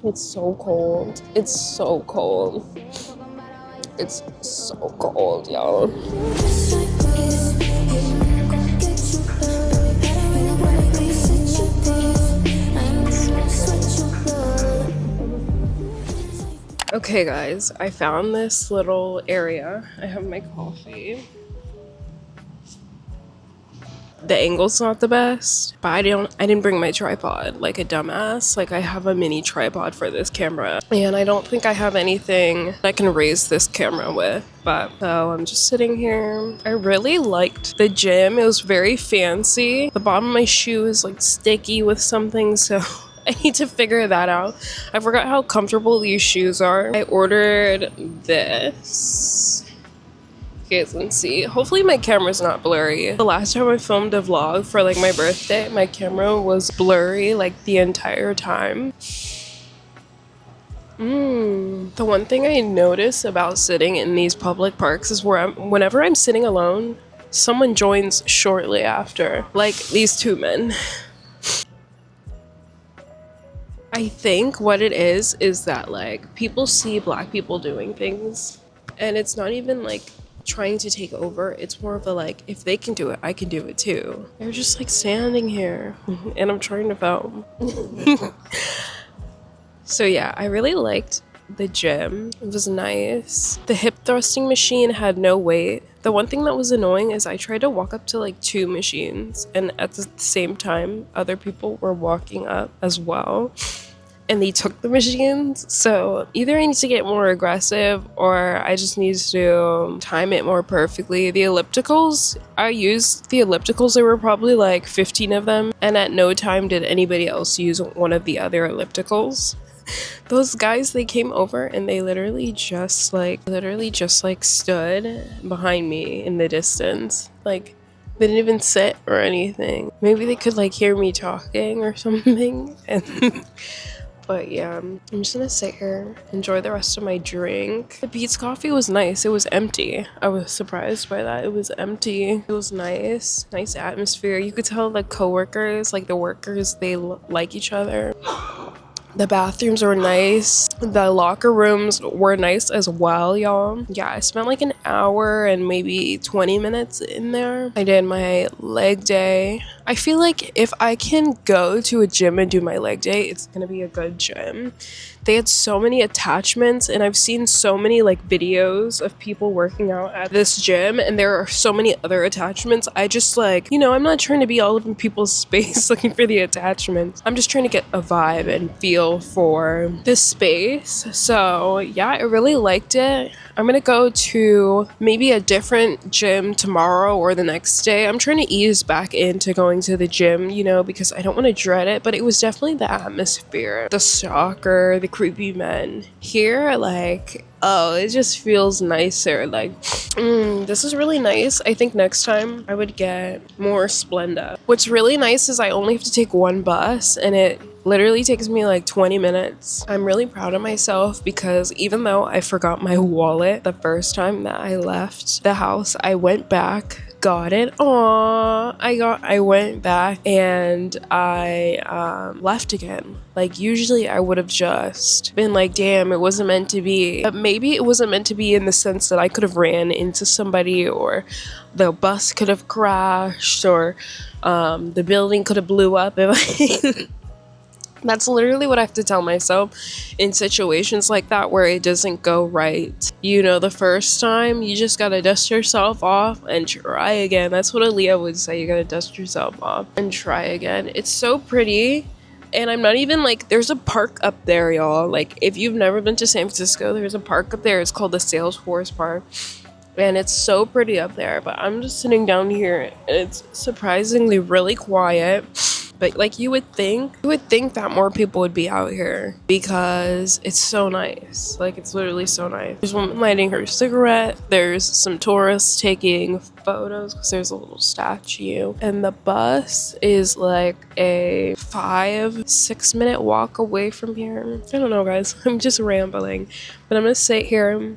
It's so cold. It's so cold. It's so cold, y'all. Okay guys, I found this little area. I have my coffee. The angle's not the best, but I didn't bring my tripod like a dumbass. Like, I have a mini tripod for this camera, and I don't think I have anything I can raise this camera with. But so I'm just sitting here. I really liked the gym. It was very fancy. The bottom of my shoe is like sticky with something, so I need to figure that out. I forgot how comfortable these shoes are. I ordered this. You guys can see. Hopefully my camera's not blurry. The last time I filmed a vlog for like my birthday, my camera was blurry like the entire time. The one thing I notice about sitting in these public parks is whenever I'm sitting alone, someone joins shortly after. Like these two men. I think what it is that like people see black people doing things, and it's not even like trying to take over. It's more of a like, if they can do it, I can do it too. They're just like standing here and I'm trying to film. So yeah, I really liked the gym. It was nice. The hip thrusting machine had no weight. The one thing that was annoying is I tried to walk up to like 2 machines, and at the same time other people were walking up as well, and they took the machines. So either I need to get more aggressive or I just need to time it more perfectly. The ellipticals, I used the ellipticals. There were probably like 15 of them, and at no time did anybody else use one of the other ellipticals. Those guys, they came over and they literally just like stood behind me in the distance. Like, they didn't even sit or anything. Maybe they could like hear me talking or something. And but yeah, I'm just gonna sit here, enjoy the rest of my drink. The Beats coffee was nice. It was empty. I was surprised by that. It was empty. It was nice. Nice atmosphere. You could tell the coworkers, like the workers, they like each other. The bathrooms were nice. The locker rooms were nice as well, y'all. Yeah, I spent like an hour and maybe 20 minutes in there. I did my leg day. I feel like if I can go to a gym and do my leg day, it's gonna be a good gym. They had so many attachments, and I've seen so many like videos of people working out at this gym, and there are so many other attachments. I just like, you know, I'm not trying to be all up in people's space looking for the attachments. I'm just trying to get a vibe and feel for this space. So yeah, I really liked it. I'm gonna go to maybe a different gym tomorrow or the next day. I'm trying to ease back into going to the gym, you know, because I don't want to dread it, but it was definitely the atmosphere, the stalker, the creepy men. Here, like, oh, it just feels nicer. Like, this is really nice. I think next time I would get more Splenda. What's really nice is I only have to take one bus, and it literally takes me like 20 minutes. I'm really proud of myself because even though I forgot my wallet the first time that I left the house, I went back, got it. I went back and I left again. Like, usually I would have just been like, damn, it wasn't meant to be. But maybe it wasn't meant to be in the sense that I could have ran into somebody, or the bus could have crashed, or the building could have blew up. That's literally what I have to tell myself in situations like that where it doesn't go right. You know, the first time, you just gotta dust yourself off and try again. That's what Aaliyah would say. You gotta dust yourself off and try again. It's so pretty. And I'm not even like, there's a park up there, y'all. Like, if you've never been to San Francisco, there's a park up there. It's called the Salesforce Park. And it's so pretty up there. But I'm just sitting down here and it's surprisingly really quiet. But like, you would think that more people would be out here because it's so nice. Like, it's literally so nice. There's a woman lighting her cigarette. There's some tourists taking photos because there's a little statue. And the bus is like a 5-6 minute walk away from here. I don't know, guys. I'm just rambling. But I'm gonna sit here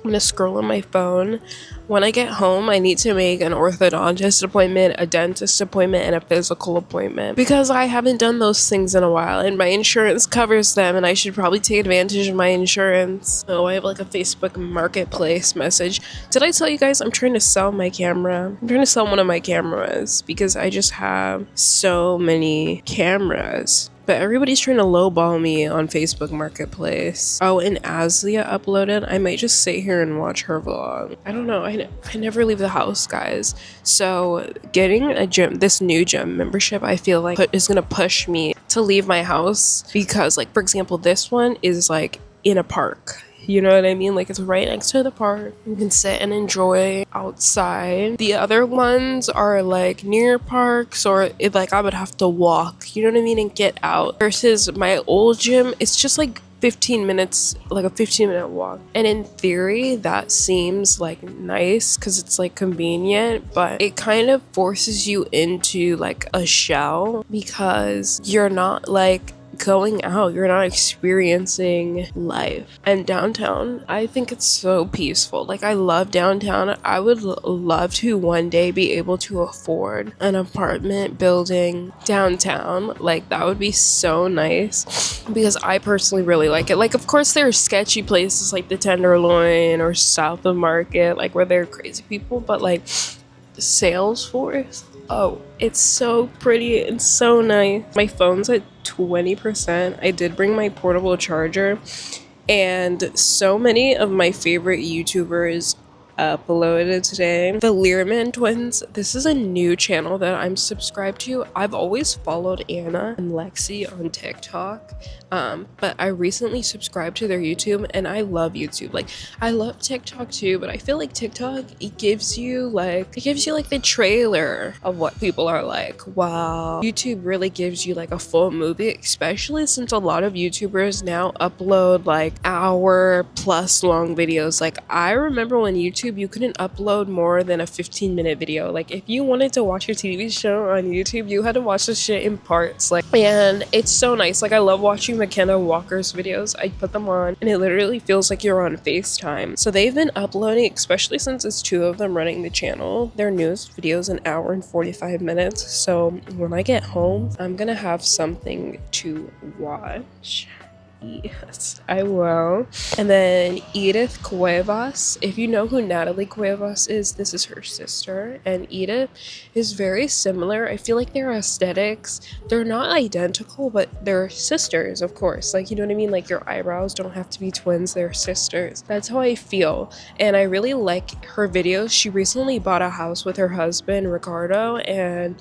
gonna scroll on my phone. When I get home, I need to make an orthodontist appointment, a dentist appointment, and a physical appointment because I haven't done those things in a while and my insurance covers them and I should probably take advantage of my insurance. Oh, I have like a Facebook marketplace message. Did I tell you guys I'm trying to sell my camera? I'm trying to sell one of my cameras because I just have so many cameras. But everybody's trying to lowball me on Facebook Marketplace. Oh, and Aslia uploaded. I might just sit here and watch her vlog. I don't know. I never leave the house, guys. So getting a gym, this new gym membership, I feel like is gonna push me to leave my house because, like, for example, this one is like in a park. You know what I mean? Like, it's right next to the park. You can sit and enjoy outside. The other ones are like near parks or like I would have to walk, you know what I mean, and get out. Versus my old gym, it's just like 15 minutes, like a 15-minute walk. And in theory, that seems like nice because it's like convenient, but it kind of forces you into like a shell because you're not like going out, you're not experiencing life. And downtown, I think it's so peaceful. Like, I love downtown. I would love to one day be able to afford an apartment building downtown. Like, that would be so nice because I personally really like it. Like, of course there are sketchy places like the Tenderloin or South of Market, like where there are crazy people, but like Salesforce, oh, it's so pretty and so nice. My phone's at 20%. I did bring my portable charger, and so many of my favorite YouTubers uploaded today. The Learman twins, this is a new channel that I'm subscribed to. I've always followed Anna and Lexi on TikTok, but I recently subscribed to their YouTube, and I love YouTube. Like, I love TikTok too, but I feel like TikTok, it gives you like the trailer of what people are like. Wow, YouTube really gives you like a full movie, especially since a lot of YouTubers now upload like hour plus long videos. Like, I remember when YouTube, you couldn't upload more than a 15-minute video. Like, if you wanted to watch your TV show on YouTube, you had to watch the shit in parts. Like, and it's so nice. Like, I love watching McKenna Walker's videos. I put them on and it literally feels like you're on FaceTime. So they've been uploading, especially since it's two of them running the channel, their newest videos an hour and 45 minutes. So when I get home, I'm gonna have something to watch. Yes, I will. And then Edith Cuevas. If you know who Natalie Cuevas is, this is her sister. And Edith is very similar. I feel like their aesthetics, they're not identical, but they're sisters, of course. Like, you know what I mean? Like, your eyebrows don't have to be twins, they're sisters. That's how I feel. And I really like her videos. She recently bought a house with her husband, Ricardo, and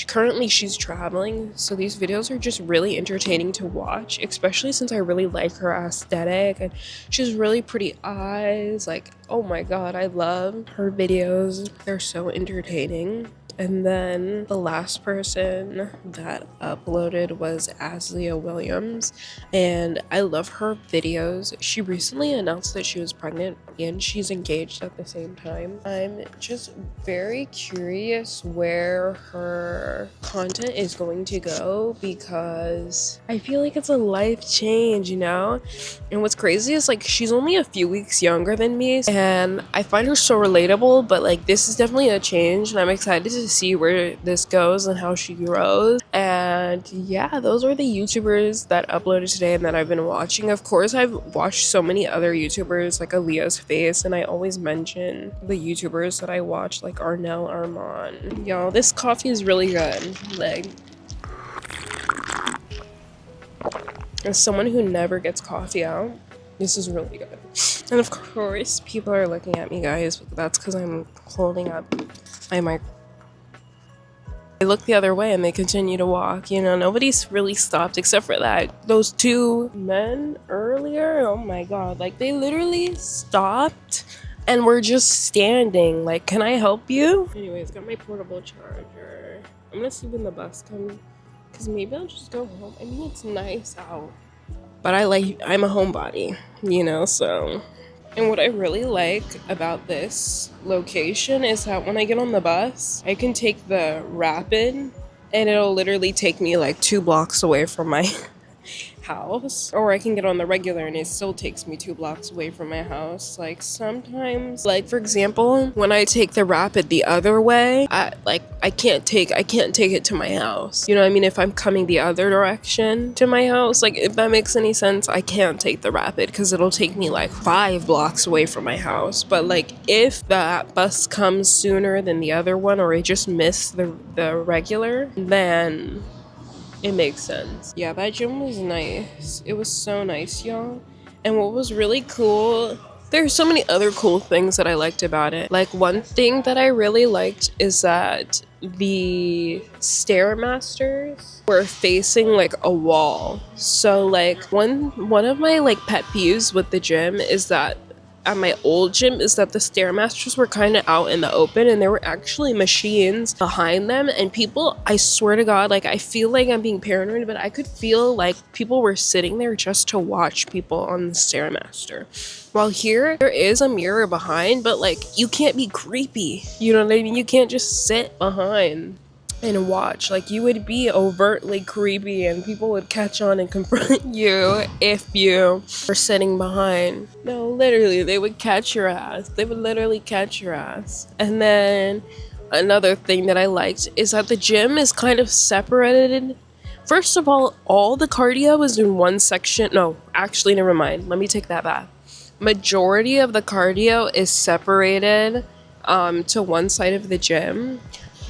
currently she's traveling, so these videos are just really entertaining to watch, especially since I really like her aesthetic and she has really pretty eyes. Like, oh my god, I love her videos. They're so entertaining. And then the last person that uploaded was Aslia Williams, and I love her videos. She recently announced that she was pregnant and she's engaged at the same time. I'm just very curious where her content is going to go because I feel like it's a life change, you know? And what's crazy is, like, she's only a few weeks younger than me and I find her so relatable, but like, this is definitely a change and I'm excited to see where this goes and how she grows. And yeah, those are the YouTubers that uploaded today and that I've been watching. Of course, I've watched so many other YouTubers like Aaliyah's Face, and I always mention the YouTubers that I watch, like Arnell Armand. Y'all, this coffee is really good. Like, as someone who never gets coffee out, this is really good. And of course, people are looking at me, guys, but that's because I'm holding up my mic. They look the other way and they continue to walk. You know, nobody's really stopped except for those two men earlier. Oh my god, like, they literally stopped and were just standing. Like, can I help you? Anyways, got my portable charger. I'm gonna see when the bus comes because maybe I'll just go home. I mean, it's nice out, but I'm a homebody, you know, so. And what I really like about this location is that when I get on the bus, I can take the Rapid and it'll literally take me like 2 blocks away from my house, or I can get on the regular and it still takes me 2 blocks away from my house. Like sometimes, like for example, when I take the rapid the other way, I can't take it to my house. You know what I mean? If I'm coming the other direction to my house, like if that makes any sense, I can't take the rapid because it'll take me like 5 blocks away from my house. But like if that bus comes sooner than the other one, or it just missed the regular, then it makes sense. Yeah, that gym was nice. It was so nice, y'all. And what was really cool, there's so many other cool things that I liked about it. Like one thing that I really liked is that the Stairmasters were facing like a wall. So like one of my like pet peeves with the gym is that at my old gym is that the Stairmasters were kind of out in the open and there were actually machines behind them, and people, I swear to God, like I feel like I'm being paranoid, but I could feel like people were sitting there just to watch people on the Stairmaster. While here, there is a mirror behind, but like you can't be creepy. You know what I mean? You can't just sit behind and watch. Like you would be overtly creepy and people would catch on and confront you if you were sitting behind. No, literally, they would catch your ass. They would literally catch your ass. And then another thing that I liked is that the gym is kind of separated. First of all the cardio is in one section. No, actually, never mind. Let me take that back. Majority of the cardio is separated to one side of the gym.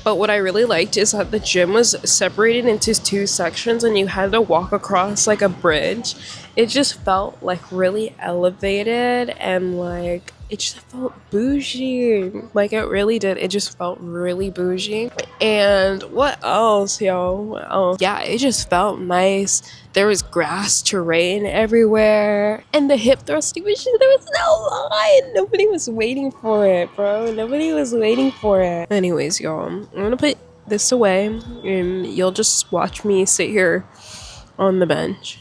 But what I really liked is that the gym was separated into 2 sections and you had to walk across like a bridge. It just felt like really elevated and like it just felt bougie. Like it really did. It just felt really bougie. And what else, yo? What else? Yeah, it just felt nice. There was grass terrain everywhere. And the hip thrusting machine, there was no line. Nobody was waiting for it, bro. Nobody was waiting for it. Anyways, y'all, I'm gonna put this away and you'll just watch me sit here on the bench.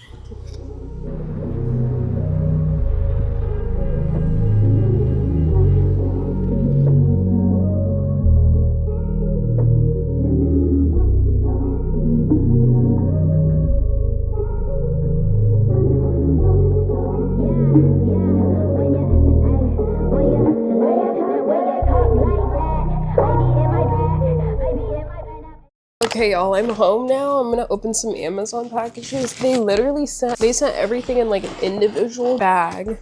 Okay, y'all, I'm home now. I'm gonna open some Amazon packages. They sent everything in like an individual bag.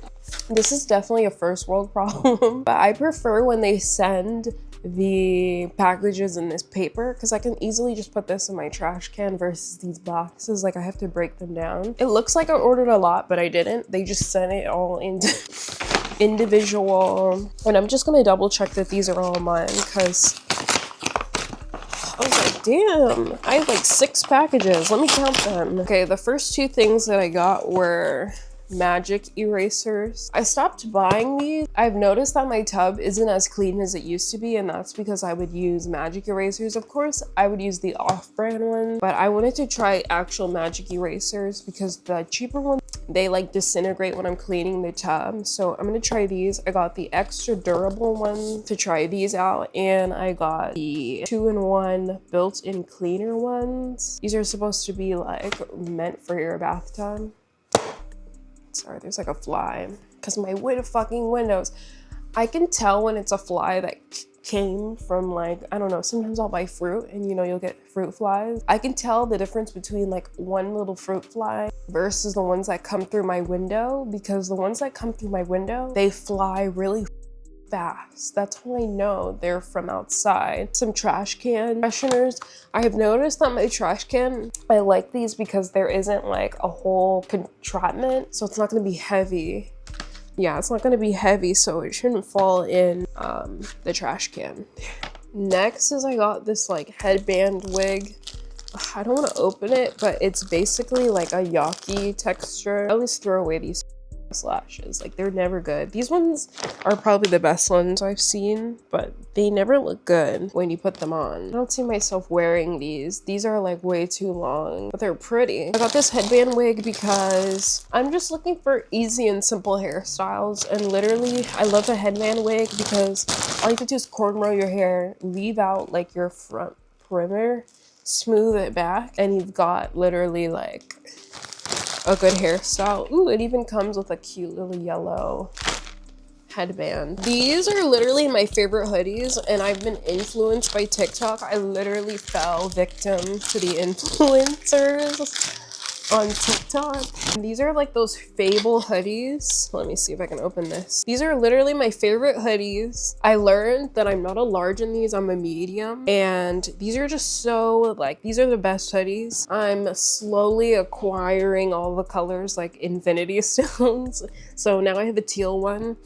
This is definitely a first world problem, but I prefer when they send the packages in this paper because I can easily just put this in my trash can versus these boxes. Like I have to break them down. It looks like I ordered a lot, but I didn't. They just sent it all into individual. And I'm just gonna double check that these are all mine because I was like, damn, I have like 6 packages. Let me count them. Okay, the first 2 things that I got were magic erasers. I stopped buying these. I've noticed that my tub isn't as clean as it used to be, and that's because I would use magic erasers. Of course, I would use the off-brand one, but I wanted to try actual magic erasers because the cheaper ones, they like disintegrate when I'm cleaning the tub. So I'm gonna try these. I got the extra durable one to try these out, and I got the 2-in-1 built-in cleaner ones. These are supposed to be like meant for your bathtub. Sorry, there's like a fly because my fucking windows. I can tell when it's a fly that came from like, I don't know, sometimes I'll buy fruit and you know, you'll get fruit flies. I can tell the difference between like one little fruit fly versus the ones that come through my window, because the ones that come through my window, they fly really fast. That's how I know they're from outside. Some trash can fresheners. I have noticed that my trash can, I like these because there isn't like a whole contraption, so it's not going to be heavy. Yeah, it's not going to be heavy, so it shouldn't fall in the trash can. Next is I got this like headband wig. I don't want to open it, but it's basically like a yaki texture. I always throw away these lashes, like they're never good. These ones are probably the best ones I've seen, but they never look good when you put them on. I don't see myself wearing these. These are like way too long, but they're pretty. I got this headband wig because I'm just looking for easy and simple hairstyles, and literally I love a headband wig because all you have to do is cornrow your hair, leave out like your front perimeter, smooth it back, and you've got literally like a good hairstyle. Ooh, it even comes with a cute little yellow headband. These are literally my favorite hoodies, and I've been influenced by TikTok. I literally fell victim to the influencers on TikTok. And these are like those Fable hoodies. Let me see if I can open this. These are literally my favorite hoodies. I learned that I'm not a large in these, I'm a medium. And these are just so like, these are the best hoodies. I'm slowly acquiring all the colors like Infinity Stones. So now I have a teal one.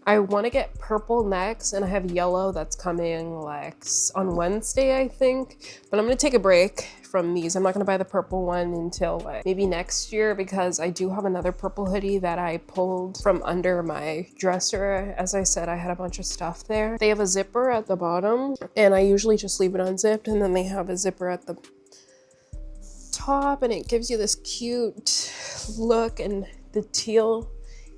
I want to get purple next, and I have yellow that's coming like on Wednesday, I think. But I'm going to take a break from these. I'm not going to buy the purple one until like maybe next year, because I do have another purple hoodie that I pulled from under my dresser. As I said, I had a bunch of stuff there. They have a zipper at the bottom, and I usually just leave it unzipped, and then they have a zipper at the top, and it gives you this cute look. And the teal,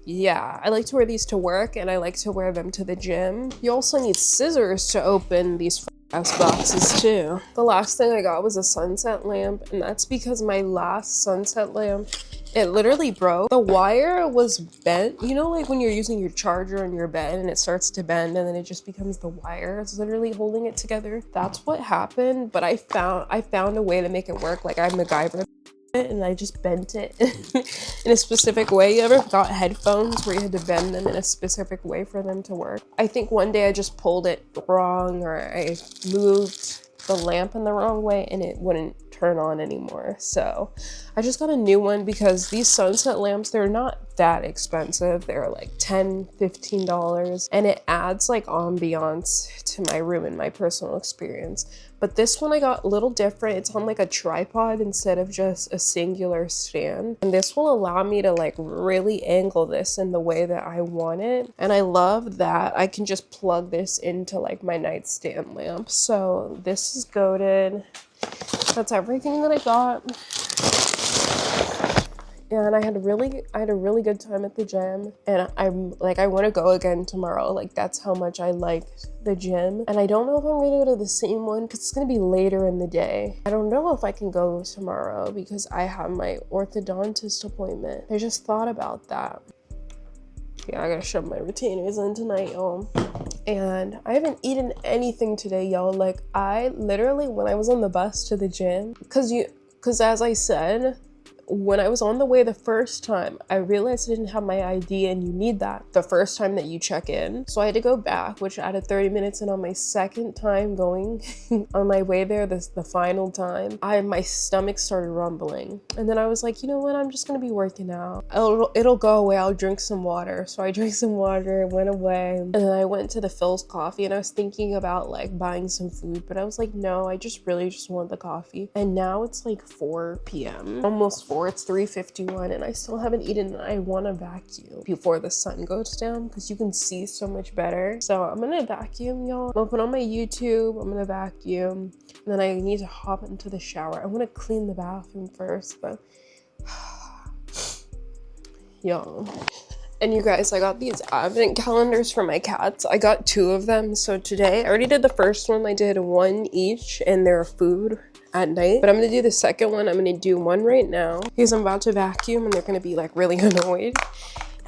yeah, I like to wear these to work, and I like to wear them to the gym. You also need scissors to open these ass boxes too. The last thing I got was a sunset lamp, and that's because my last sunset lamp, it literally broke. The wire was bent. You know, like when you're using your charger on your bed and it starts to bend and then it just becomes the wire. It's literally holding it together. That's what happened, but I found a way to make it work. Like I MacGyvered it, and I just bent it in a specific way. You ever got headphones where you had to bend them in a specific way for them to work? I think one day I just pulled it wrong, or I moved the lamp in the wrong way and it wouldn't turn on anymore. So I just got a new one, because these sunset lamps, they're not that expensive. They're like $10-15, and it adds like ambiance to my room and my personal experience. But this one I got a little different. It's on like a tripod instead of just a singular stand. And this will allow me to like really angle this in the way that I want it. And I love that I can just plug this into like my nightstand lamp. So this is goated. That's everything that I got. And I had a really good time at the gym, and I want to go again tomorrow. Like that's how much I liked the gym. And I don't know if I'm gonna go to the same one, because it's gonna be later in the day. I don't know if I can go tomorrow because I have my orthodontist appointment. I just thought about that. Yeah, I gotta shove my retainers in tonight, y'all. And I haven't eaten anything today, y'all. Like I literally, when I was on the bus to the gym, because as I said, when I was on the way the first time, I realized I didn't have my ID, and you need that the first time that you check in. So I had to go back, which added 30 minutes. And on my second time going, on my way there, the final time, my stomach started rumbling. And then I was like, you know what? I'm just gonna be working out. It'll go away. I'll drink some water. So I drank some water, it went away. And then I went to the Phil's Coffee, and I was thinking about like buying some food, but I was like, no, I just really want the coffee. And now it's like 4 p.m. almost 4. It's 3:51, and I still haven't eaten. And I want to vacuum before the sun goes down, because you can see so much better. So I'm gonna vacuum, y'all. I'm gonna put on my YouTube, I'm gonna vacuum, and then I need to hop into the shower. I want to clean the bathroom first, but y'all. And you guys, I got these advent calendars for my cats. I got 2 of them. So today, I already did the first one. I did 1 each, and they're food at night. But I'm gonna do the second one. I'm gonna do one right now, because I'm about to vacuum, and they're gonna be like really annoyed.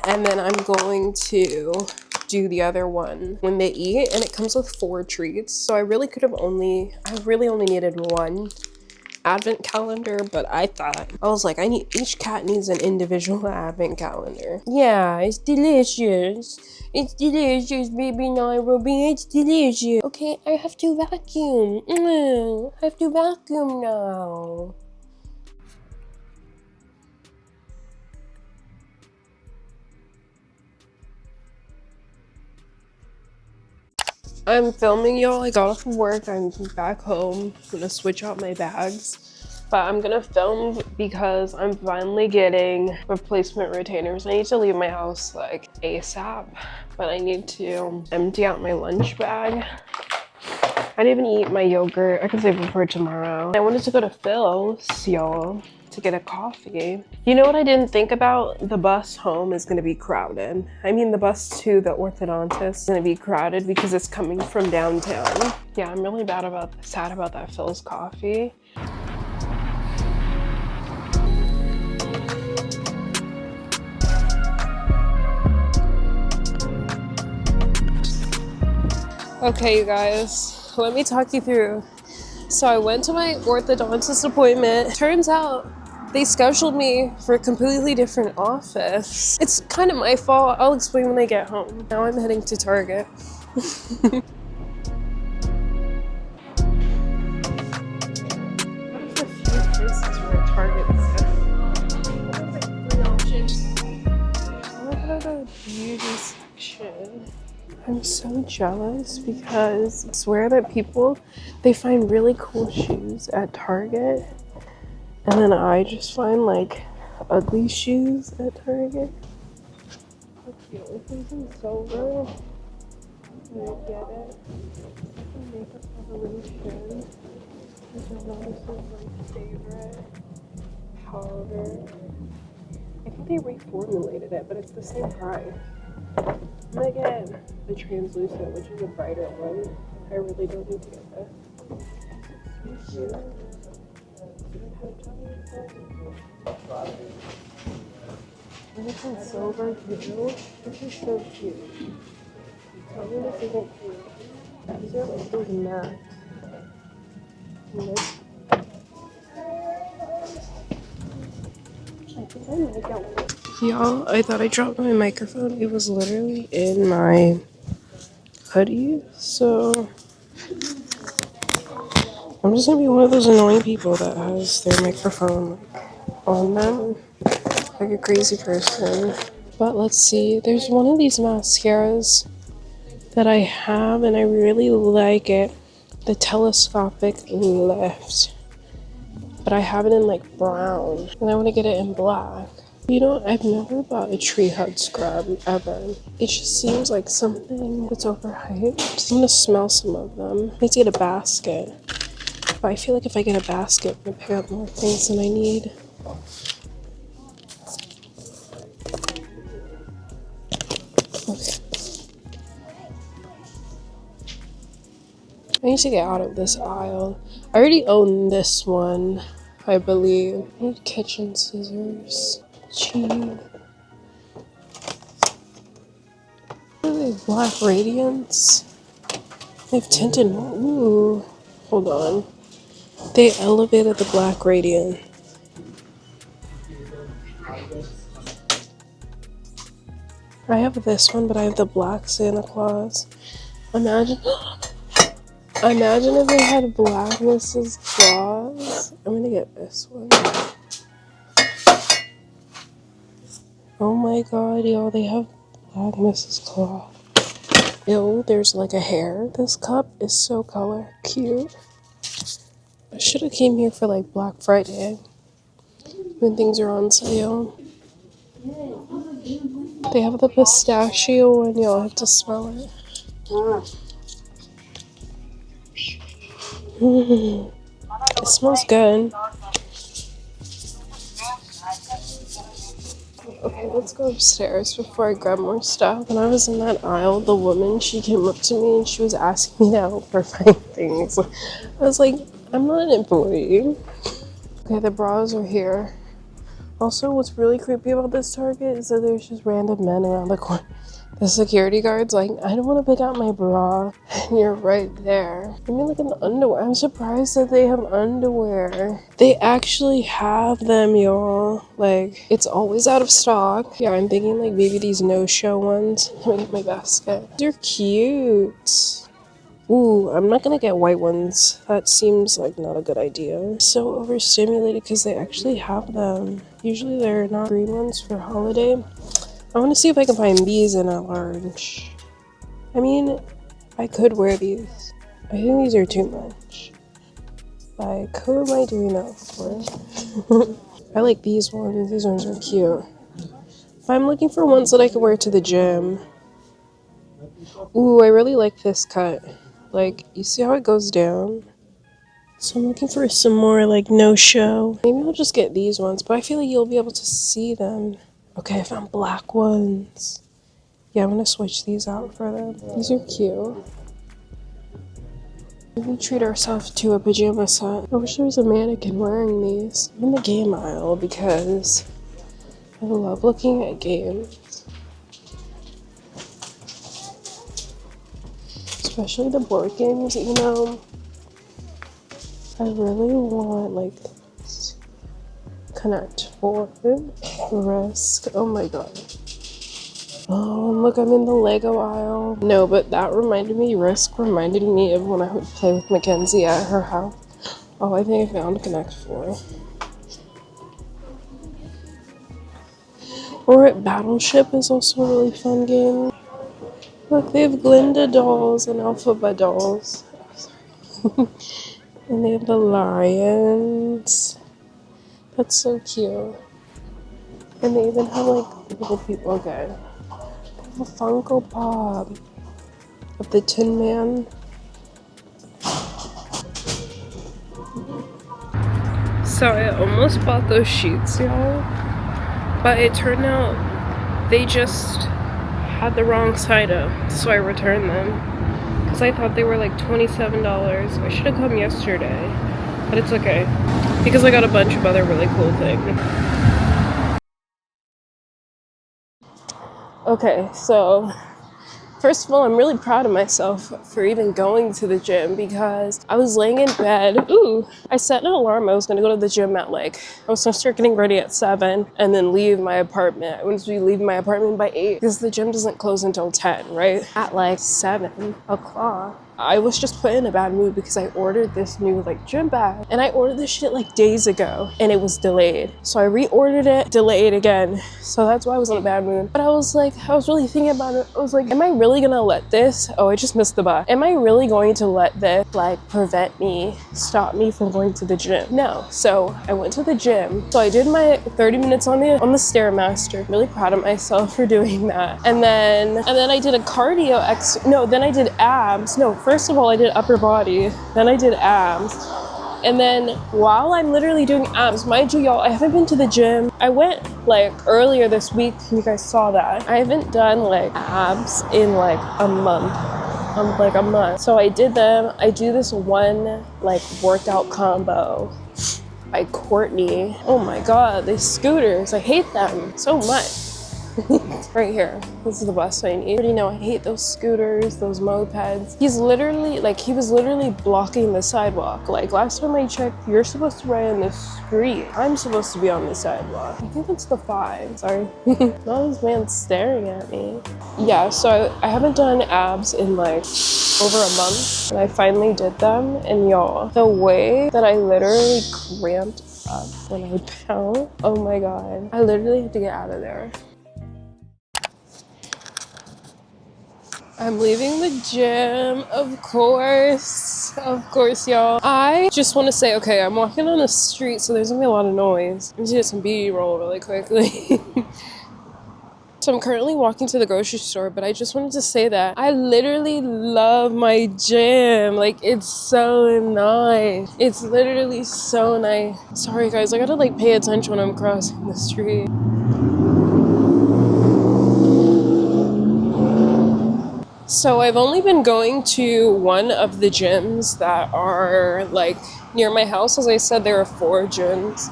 And then I'm going to do the other one when they eat, and it comes with 4 treats. So I really only needed 1 advent calendar, but I was like, each cat needs an individual advent calendar. Yeah, it's delicious. It's delicious, baby Nairobi. It's delicious. Okay, I have to vacuum. I have to vacuum now. I'm filming, y'all. I got off of work. I'm back home. I'm gonna switch out my bags. But I'm gonna film because I'm finally getting replacement retainers. I need to leave my house like ASAP, but I need to empty out my lunch bag. I didn't even eat my yogurt. I can save it for tomorrow. I wanted to go to Phil's, y'all, to get a coffee. You know what I didn't think about? The bus home is gonna be crowded. I mean, the bus to the orthodontist is gonna be crowded because it's coming from downtown. Yeah, I'm really sad about that Phil's coffee. Okay, you guys, let me talk you through. So I went to my orthodontist appointment. Turns out they scheduled me for a completely different office. It's kind of my fault. I'll explain when I get home. Now I'm heading to Target. There's a few places where Target is the beauty section. I'm so jealous because I swear that people, they find really cool shoes at Target, and then I just find like ugly shoes at Target. That's the only place in silver. I get it. The makeup evolution. This is my favorite powder. I think they reformulated it, but it's the same price. I'm gonna get the translucent, which is a brighter one. I really don't need to get this. It's so cute. And it's in silver too. This is so cute. Tell me this isn't cute. These are like those mattes. I think I might get one. Y'all, I thought I dropped my microphone. It was literally in my hoodie, so I'm just gonna be one of those annoying people that has their microphone on them, like a crazy person. But let's see, there's one of these mascaras that I have and I really like it, the telescopic lift, but I have it in like brown and I want to get it in black. You know, I've never bought a tree hug scrub ever. It just seems like something that's overhyped. I'm gonna smell some of them. I need to get a basket. But I feel like if I get a basket, I'm gonna pick up more things than I need. Okay. I need to get out of this aisle. I already own this one, I believe. I need kitchen scissors. Cheese. Black Radiance. They have tinted. Ooh. Hold on. They elevated the Black Radiance. I have this one, but I have the Black Santa Claus. Imagine if they had Black Mrs. Claus. I'm gonna get this one. Oh my god, y'all, they have Black Mrs. Claus. Ew, there's like a hair. This cup is so color cute. I should have came here for like Black Friday when things are on sale. They have the pistachio one, y'all have to smell it. It smells good. Okay, let's go upstairs before I grab more stuff. When I was in that aisle, the woman, she came up to me and she was asking me to help her find things. I was like, I'm not an employee. Okay, the bras are here. Also, what's really creepy about this Target is that there's just random men around the corner. The security guard's like, I don't want to pick out my bra, and you're right there. I mean, like an underwear. I'm surprised that they have underwear. They actually have them, y'all. Like, it's always out of stock. Yeah, I'm thinking like maybe these no-show ones. Let me get my basket. They're cute. Ooh, I'm not gonna get white ones. That seems like not a good idea. So overstimulated because they actually have them. Usually they're not green ones for holiday. I want to see if I can find these in a large. I mean, I could wear these. I think these are too much. Like, who am I doing that for? I like these ones. These ones are cute. If I'm looking for ones that I can wear to the gym. Ooh, I really like this cut. Like, you see how it goes down? So I'm looking for some more, like, no-show. Maybe I'll just get these ones, but I feel like you'll be able to see them. Okay, I found black ones. Yeah, I'm gonna switch these out for them. These are cute. We treat ourselves to a pajama set. I wish there was a mannequin wearing these. I'm in the game aisle because I love looking at games. especially the board games, even though I really want like Connect 4, Risk. Oh my god. Oh, look, I'm in the Lego aisle. No, but that reminded me, Risk reminded me of when I would play with Mackenzie at her house. Oh, I think I found Connect 4. Or Battleship is also a really fun game. Look, they have Glinda dolls and Alphaba dolls. And they have the lions. That's so cute. And they even have like little people. Okay. They have a Funko Pop of the Tin Man. So I almost bought those sheets, y'all. But it turned out they just had the wrong side up. So I returned them. Because I thought they were like $27. I should have come yesterday. But it's okay. Because I got a bunch of other really cool things. Okay, so first of all, I'm really proud of myself for even going to the gym because I was laying in bed. Ooh, I set an alarm. I was gonna go to the gym at I was gonna start getting ready at 7 and then leave my apartment. I wanted to be leaving my apartment by 8 because the gym doesn't close until 10, right? At 7 o'clock. I was just put in a bad mood because I ordered this new gym bag and I ordered this shit days ago and it was delayed. So I reordered it, delayed again. So that's why I was in a bad mood. But I was really thinking about it. I was like, am I really gonna let this? Oh, I just missed the bus. Am I really going to let this prevent me, stop me from going to the gym? No. So I went to the gym. So I did my 30 minutes on the Stairmaster. Really proud of myself for doing that. And then I did a cardio then I did abs. No, first of all, I did upper body, then I did abs. And then while I'm literally doing abs, mind you, y'all, I haven't been to the gym. I went earlier this week, you guys saw that. I haven't done abs in a month. A month. So I did them. I do this one workout combo by Courtney. Oh my god, these scooters, I hate them so much. Right here, this is the bus I need. You already know I hate those scooters, those mopeds. He was literally blocking the sidewalk. Last time I checked, you're supposed to ride on the street. I'm supposed to be on the sidewalk. I think that's the 5, sorry. Now this man's staring at me. Yeah, so I haven't done abs in over a month, and I finally did them, and y'all, the way that I literally cramped up when I pound, oh my god. I literally had to get out of there. I'm leaving the gym, of course, y'all. I just want to say, okay, I'm walking on the street, so there's gonna be a lot of noise. I'm just gonna get some B-roll really quickly. So I'm currently walking to the grocery store, but I just wanted to say that I literally love my gym. It's so nice. It's literally so nice. Sorry guys, I gotta pay attention when I'm crossing the street. So I've only been going to one of the gyms that are near my house. As I said, there are 4 gyms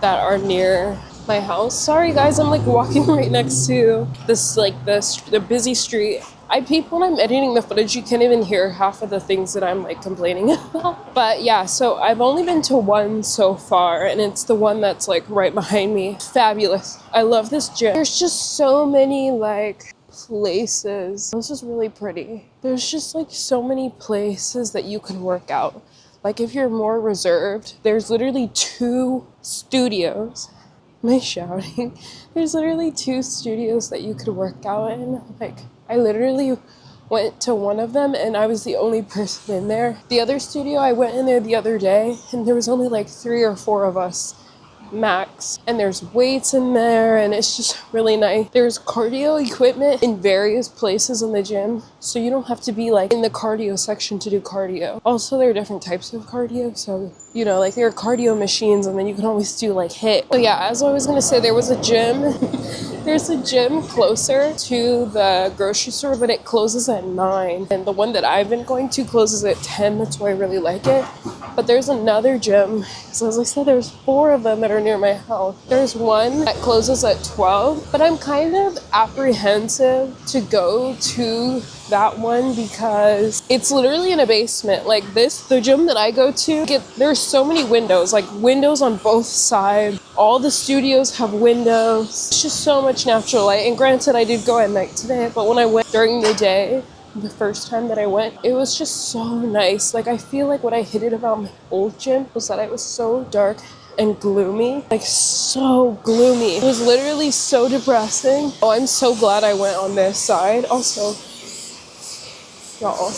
that are near my house. Sorry guys, I'm walking right next to this the busy street. I peep when I'm editing the footage, you can't even hear half of the things that I'm complaining about. But yeah, so I've only been to one so far, and it's the one that's right behind me. Fabulous. I love this gym. There's just so many places. This is really pretty. There's just so many places that you can work out. If you're more reserved, there's literally 2 studios. Am I shouting? There's literally 2 studios that you could work out in. I literally went to one of them and I was the only person in there. The other studio, I went in there the other day and there was only 3 or 4 of us max, and there's weights in there and it's just really nice. There's cardio equipment in various places in the gym, so you don't have to be in the cardio section to do cardio. Also, there are different types of cardio, so there are cardio machines and then you can always do HIIT. So yeah, as I was gonna say, there was a gym There's a gym closer to the grocery store, but it closes at 9. And the one that I've been going to closes at 10. That's why I really like it. But there's another gym. So as I said, there's 4 of them that are near my house. There's one that closes at 12, but I'm kind of apprehensive to go to that one because it's literally in a basement. Like the gym that I go to, there's so many windows, like windows on both sides. All the studios have windows. It's just so much natural light. And granted, I did go at night today, but when I went during the day, the first time that I went, it was just so nice. Like I feel like what I hated about my old gym was that it was so dark and gloomy, like so gloomy. It was literally so depressing. Oh, I'm so glad I went on this side. Also, y'all,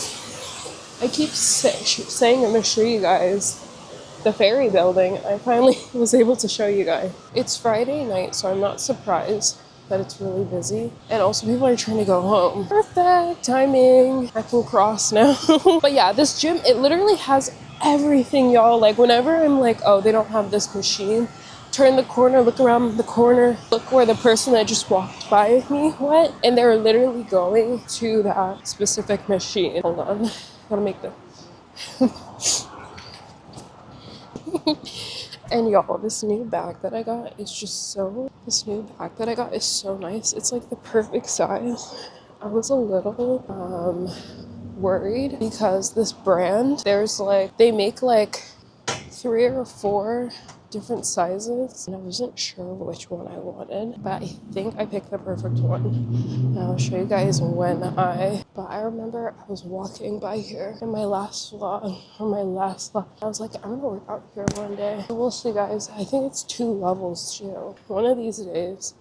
I keep saying I'm gonna show you guys the ferry building. I finally was able to show you guys. It's Friday night, so I'm not surprised that it's really busy. And also people are trying to go home. Perfect timing. I can cross now. But yeah, this gym, it literally has everything, y'all. Like whenever I'm like, oh, they don't have this machine, turn the corner, look around the corner, look where the person that just walked by me went, and they're literally going to that specific machine. Hold on, I gotta make the And y'all, this new bag that I got is so nice. It's like the perfect size. I was a little worried because this brand, they make like 3 or 4 different sizes, and I wasn't sure which one I wanted, but I think I picked the perfect one. And I'll show you guys but I remember I was walking by here in my last vlog. I was like, I'm gonna work out here one day. We'll see, guys. I think it's 2 levels too. One of these days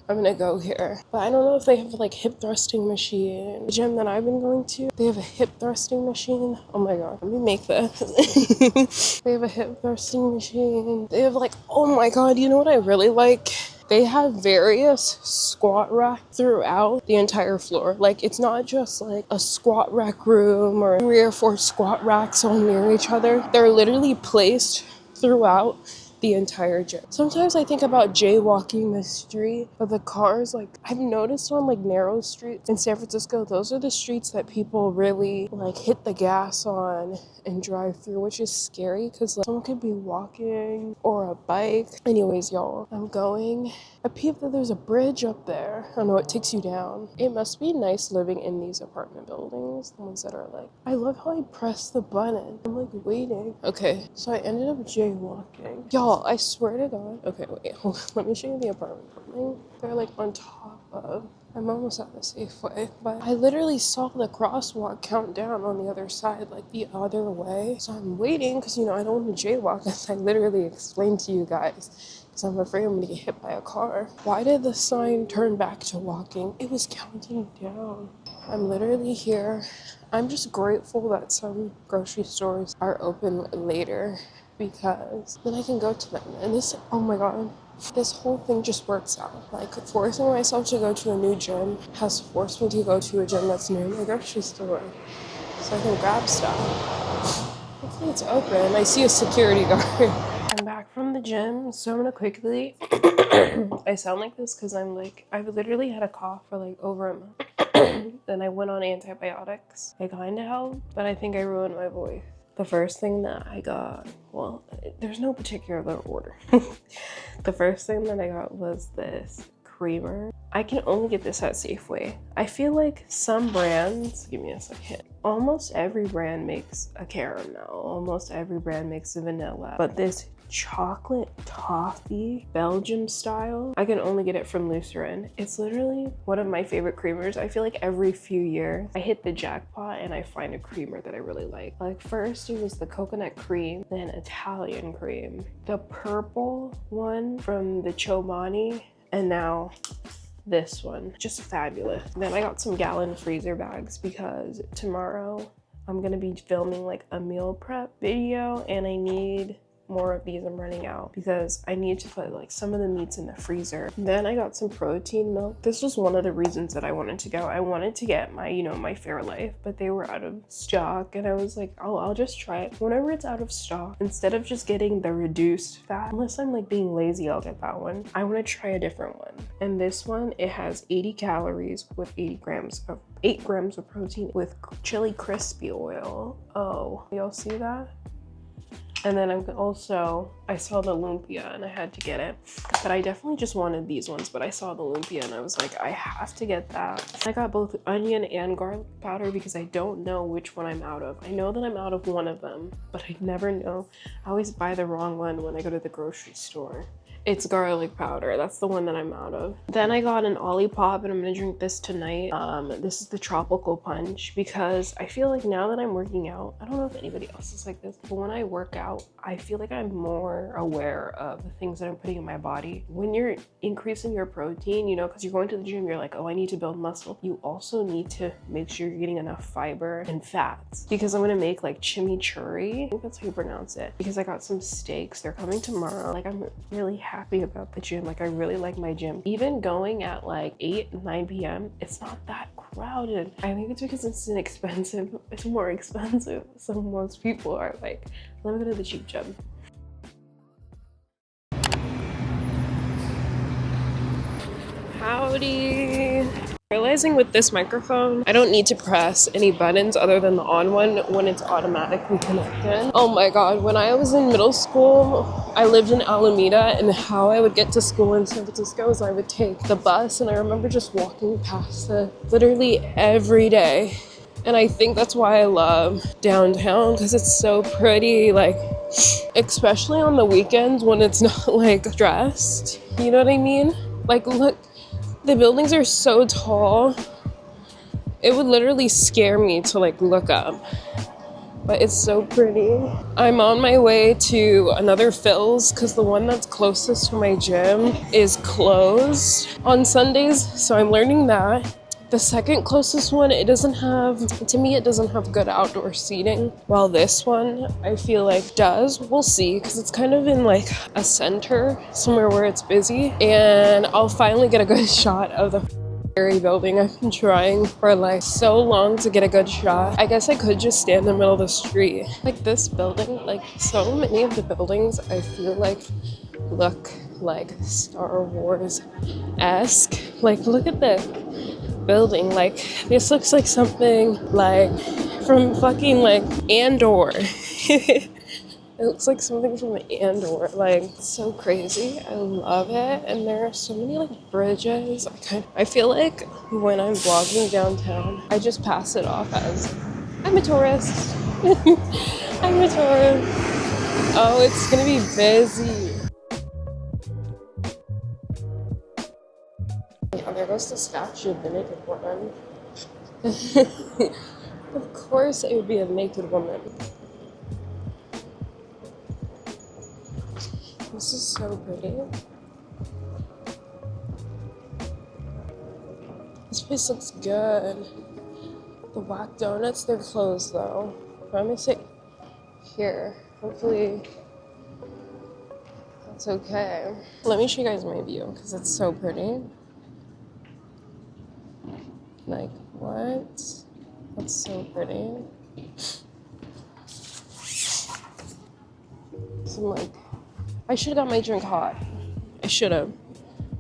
I'm gonna go here. But I don't know if they have like hip thrusting machine. The gym that I've been going to, they have a hip thrusting machine. Oh my god, let me make this. They have a hip thrusting machine. They have like, oh my god, you know what I really like? They have various squat racks throughout the entire floor. Like it's not just like a squat rack room or 3 or 4 squat racks all near each other. They're literally placed throughout the entire gym. Sometimes I think about jaywalking the street, but the cars, like I've noticed on like narrow streets in San Francisco, those are the streets that people really like hit the gas on and drive through, which is scary because like, someone could be walking or a bike. Anyways, y'all, I peeped that there's a bridge up there. I don't know, it takes you down. It must be nice living in these apartment buildings, the ones that are like, I love how I press the button. I'm like waiting. Okay, so I ended up jaywalking. Y'all, I swear to God. Okay, wait, hold on. Let me show you the apartment building. They're like on top of, I'm almost at the Safeway, but I literally saw the crosswalk count down on the other side, like the other way. So I'm waiting because, you know, I don't want to jaywalk, as I literally explained to you guys. Because I'm afraid I'm going to get hit by a car. Why did the sign turn back to walking? It was counting down. I'm literally here. I'm just grateful that some grocery stores are open later because then I can go to them. And this, oh my god, this whole thing just works out. Like forcing myself to go to a new gym has forced me to go to a gym that's near my grocery store so I can grab stuff. Hopefully it's open. I see a security guard. I'm back from the gym, so I'm gonna quickly I sound like this because I've literally had a cough for like over a month. Then I went on antibiotics. It kind of helped, but I think I ruined my voice. The first thing that I got, well, there's no particular order. The first thing that I got was this creamer. I can only get this at Safeway. I feel like some brands, give me a second, almost every brand makes a caramel, almost every brand makes a vanilla, but this chocolate toffee Belgium style, I can only get it from Lucerne. It's literally one of my favorite creamers. I feel like every few years I hit the jackpot and I find a creamer that I really like. Like first it was the coconut cream, then Italian cream, the purple one from the Chobani, and now this one. Just fabulous. Then I got some gallon freezer bags because tomorrow I'm gonna be filming like a meal prep video and I need more of these. I'm running out because I need to put like some of the meats in the freezer. Then I got some protein milk. This was one of the reasons that I wanted to go. I wanted to get my, you know, my Fairlife, but they were out of stock, and I was like, oh, I'll just try it. Whenever it's out of stock, instead of just getting the reduced fat, unless I'm like being lazy, I'll get that one. I want to try a different one. And this one, it has 80 calories with 8 grams of protein with chili crispy oil. Oh, y'all see that? And then I saw the lumpia and I had to get it, but I definitely just wanted these ones, but I saw the lumpia and I was like, I have to get that. I got both onion and garlic powder because I don't know which one I'm out of. I know that I'm out of one of them, but I never know. I always buy the wrong one when I go to the grocery store. It's garlic powder. That's the one that I'm out of. Then I got an Olipop and I'm gonna drink this tonight. This is the tropical punch because I feel like now that I'm working out, I don't know if anybody else is like this, but when I work out, I feel like I'm more aware of the things that I'm putting in my body. When you're increasing your protein, you know, because you're going to the gym, you're like, oh, I need to build muscle. You also need to make sure you're getting enough fiber and fats, because I'm gonna make like chimichurri. I think that's how you pronounce it, because I got some steaks. They're coming tomorrow. Like, I'm really happy about the gym. Like, I really like my gym. Even going at like 8-9 p.m, it's not that crowded. I think it's because it's more expensive, so most people are like, let me go to the cheap gym. Howdy. Realizing with this microphone, I don't need to press any buttons other than the on one when it's automatically connected. Oh my god, when I was in middle school, I lived in Alameda, and how I would get to school in San Francisco is I would take the bus, and I remember just walking past it literally every day. And I think that's why I love downtown, because it's so pretty, like, especially on the weekends when it's not like stressed. You know what I mean? Like, look, the buildings are so tall. It would literally scare me to like look up, but it's so pretty. I'm on my way to another Phil's because the one that's closest to my gym is closed on Sundays, so I'm learning that. The second closest one, it doesn't have good outdoor seating, while this one I feel like does. We'll see, because it's kind of in like a center, somewhere where it's busy, and I'll finally get a good shot of the scary building. I've been trying for like so long to get a good shot. I guess I could just stand in the middle of the street. Like this building, like so many of the buildings I feel like look like Star Wars-esque. Like, look at this building. Like, this looks like something like from fucking like Andor. It looks like something from Andor. Like, it's so crazy. I love it. And there are so many like bridges. I feel like when I'm vlogging downtown, I just pass it off as, I'm a tourist. I'm a tourist. Oh, it's gonna be busy. Oh, there goes the statue of the naked woman. Of course it would be a naked woman. This is so pretty. This place looks good. The Whack Donuts, they're closed though. I'm gonna sit here. Hopefully that's okay. Let me show you guys my view because it's so pretty. Like, what? That's so pretty. So I'm like, I should have got my drink hot. I should have.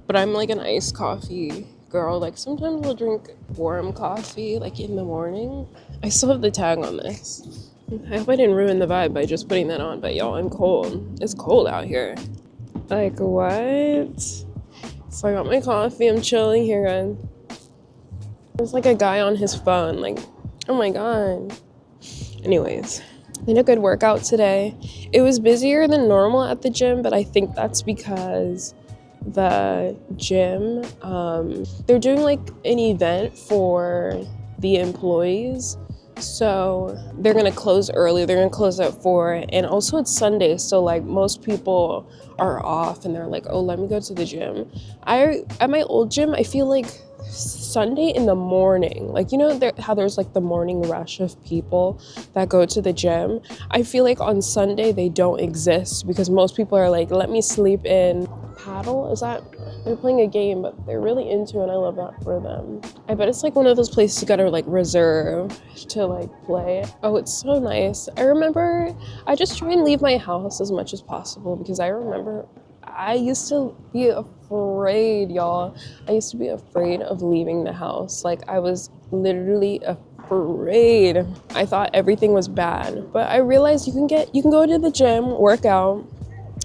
But I'm like an iced coffee girl. Like, sometimes I'll drink warm coffee, like in the morning. I still have the tag on this. I hope I didn't ruin the vibe by just putting that on, but y'all, I'm cold. It's cold out here. Like, what? So I got my coffee. I'm chilling here, guys. There's like a guy on his phone, like, oh my god. Anyways, I did a good workout today. It was busier than normal at the gym, but I think that's because the gym, they're doing like an event for the employees. So they're gonna close early. They're gonna close at 4, and also it's Sunday, so like most people are off and they're like, oh, let me go to the gym. At my old gym, I feel like Sunday in the morning, like, you know, how there's like the morning rush of people that go to the gym. I feel like on Sunday they don't exist because most people are like, let me sleep in. Paddle, is that, they're playing a game, but they're really into it, and I love that for them. I bet it's like one of those places you gotta like reserve to like play. Oh, it's so nice. I remember, I just try and leave my house as much as possible because I remember I used to be afraid, y'all. I used to be afraid of leaving the house. Like, I was literally afraid. I thought everything was bad, but I realized you can go to the gym, work out,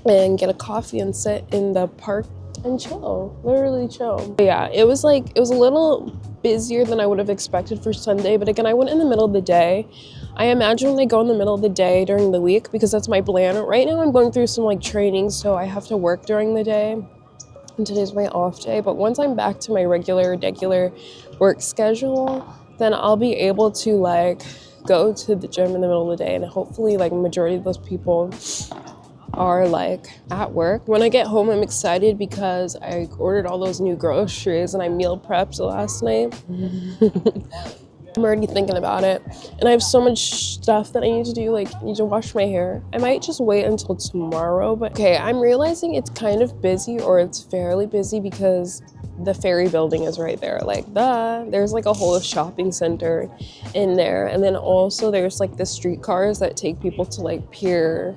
and get a coffee and sit in the park and chill, literally chill. But yeah, it was a little busier than I would have expected for Sunday, but again, I went in the middle of the day. I imagine when I go in the middle of the day during the week, because that's my plan. Right now I'm going through some like training, so I have to work during the day, and today's my off day. But once I'm back to my regular work schedule, then I'll be able to like go to the gym in the middle of the day, and hopefully like majority of those people are like at work. When I get home, I'm excited because I ordered all those new groceries and I meal prepped last night. I'm already thinking about it, and I have so much stuff that I need to do. Like, I need to wash my hair. I might just wait until tomorrow, but okay, I'm realizing it's kind of busy, or it's fairly busy, because the ferry building is right there. Like, there's like a whole shopping center in there, and then also there's like the streetcars that take people to like Pier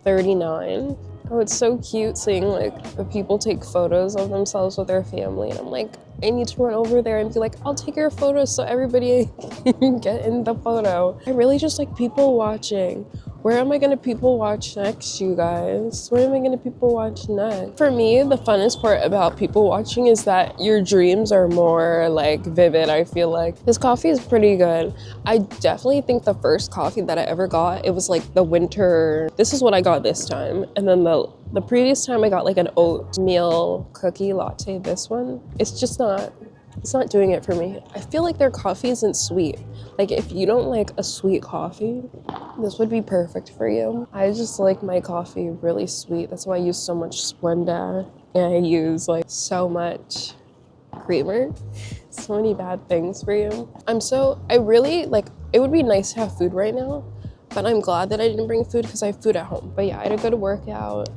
39. Oh, it's so cute seeing like the people take photos of themselves with their family, and I'm like, I need to run over there and be like, I'll take your photo so everybody can get in the photo. I really just like people watching. Where am I gonna people watch next, you guys? Where am I gonna people watch next? For me, the funnest part about people watching is that your dreams are more like vivid, I feel like. This coffee is pretty good. I definitely think the first coffee that I ever got, it was like the winter, this is what I got this time. And then the previous time I got like an oatmeal cookie latte, this one, it's not doing it for me. I feel like their coffee isn't sweet. Like, if you don't like a sweet coffee, this would be perfect for you. I just like my coffee really sweet. That's why I use so much Splenda, and I use like so much creamer. So many bad things for you. I really like, it would be nice to have food right now, but I'm glad that I didn't bring food because I have food at home. But yeah, I had to go to workout.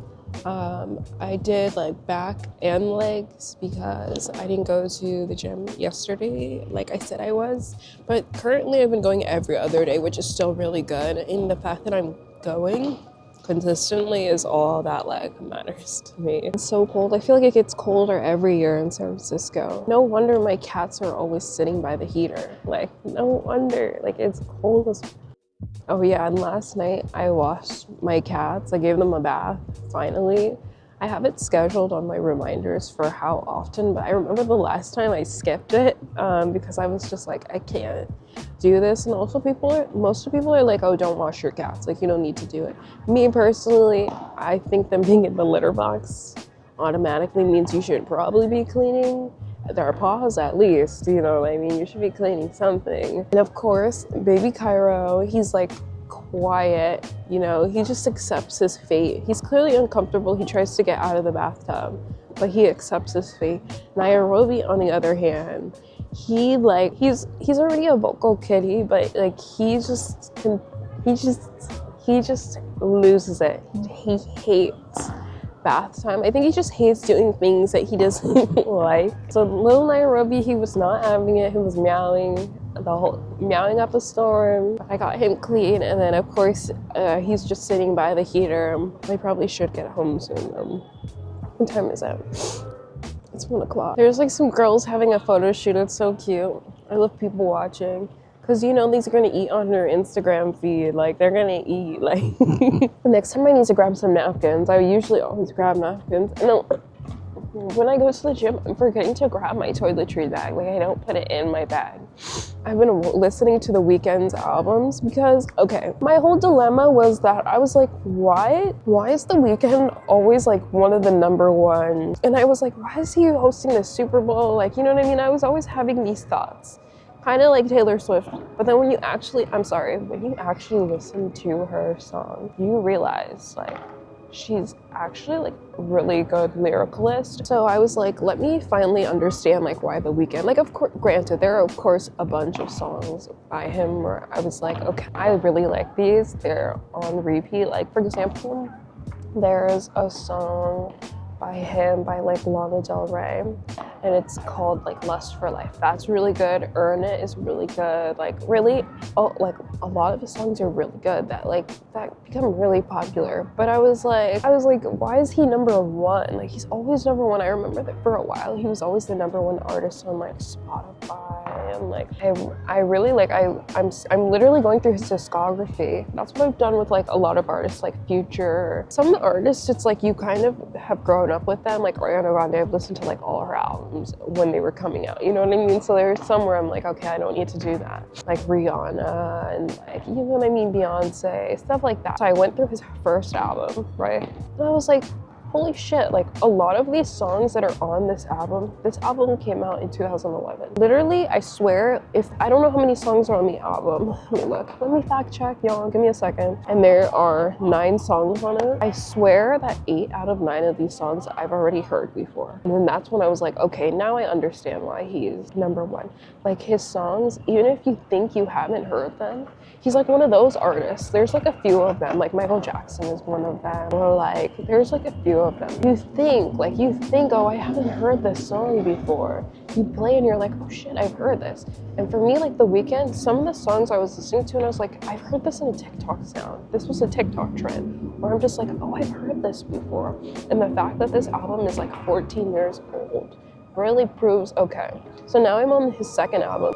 I did like back and legs because I didn't go to the gym yesterday like I said I was, but currently I've been going every other day, which is still really good, and the fact that I'm going consistently is all that like matters to me. It's so cold. I feel like it gets colder every year in San Francisco. No wonder my cats are always sitting by the heater. Like, no wonder. Like, it's cold as... Oh yeah, and last night I washed my cats. I gave them a bath, finally. I have it scheduled on my reminders for how often, but I remember the last time I skipped it because I was just like, I can't do this. And also most people are like, oh, don't wash your cats. Like, you don't need to do it. Me personally, I think them being in the litter box automatically means you should probably be cleaning their paws at least, you know what I mean? You should be cleaning something. And of course, baby Cairo, he's like quiet, you know, he just accepts his fate. He's clearly uncomfortable. He tries to get out of the bathtub, but he accepts his fate. Nairobi, on the other hand, he's already a vocal kitty, but like he just loses it. He hates bath time. I think he just hates doing things that he doesn't like. So little Nairobi, he was not having it. He was meowing up a storm. I got him clean, and then of course he's just sitting by the heater. I probably should get home soon. What time is it? It's 1 o'clock. There's like some girls having a photo shoot. It's so cute. I love people watching. Because, you know, these are going to eat on their Instagram feed. Like, they're going to eat. Like, next time I need to grab some napkins. I usually always grab napkins. And when I go to the gym, I'm forgetting to grab my toiletry bag. Like, I don't put it in my bag. I've been listening to The Weeknd's albums because, okay, my whole dilemma was that I was like, why is The Weeknd always like one of the number one? And I was like, why is he hosting the Super Bowl? Like, you know what I mean? I was always having these thoughts. Kind of like Taylor Swift, but then when you actually listen to her song, you realize like she's actually like really good lyricalist. So I was like, let me finally understand like why The Weeknd, like of course, granted, there are of course a bunch of songs by him where I was like, okay, I really like these. They're on repeat. Like for example, there's a song by him by like Lana Del Rey, and it's called like Lust for Life. That's really good. Earn It is really good. Like really, oh, like a lot of his songs are really good that become really popular. But I was like, why is he number one? Like he's always number one. I remember that for a while he was always the number one artist on like Spotify, and like I really like I'm literally going through his discography. That's what I've done with like a lot of artists like Future. Some artists, it's like you kind of have grown up with them. Like Ariana Grande, I've listened to like all her albums when they were coming out, you know what I mean? So there's some where I'm like, okay, I don't need to do that. Like Rihanna and like, you know what I mean, Beyonce, stuff like that. So I went through his first album, right? And I was like, holy shit, like a lot of these songs that are on this album came out in 2011. Literally, I swear, if I don't know how many songs are on the album. Let me look. Let me fact check, y'all. Give me a second. And there are 9 songs on it. I swear that 8 out of 9 of these songs I've already heard before. And then that's when I was like, okay, now I understand why he's number one. Like his songs, even if you think you haven't heard them, he's like one of those artists. There's like a few of them, like Michael Jackson is one of them, or like there's like a few of them. You think, oh, I haven't heard this song before. You play and you're like, oh shit, I've heard this. And for me, like The Weeknd, some of the songs I was listening to and I was like, I've heard this in a TikTok sound. This was a TikTok trend. Or I'm just like, oh, I've heard this before. And the fact that this album is like 14 years old really proves, okay. So now I'm on his second album.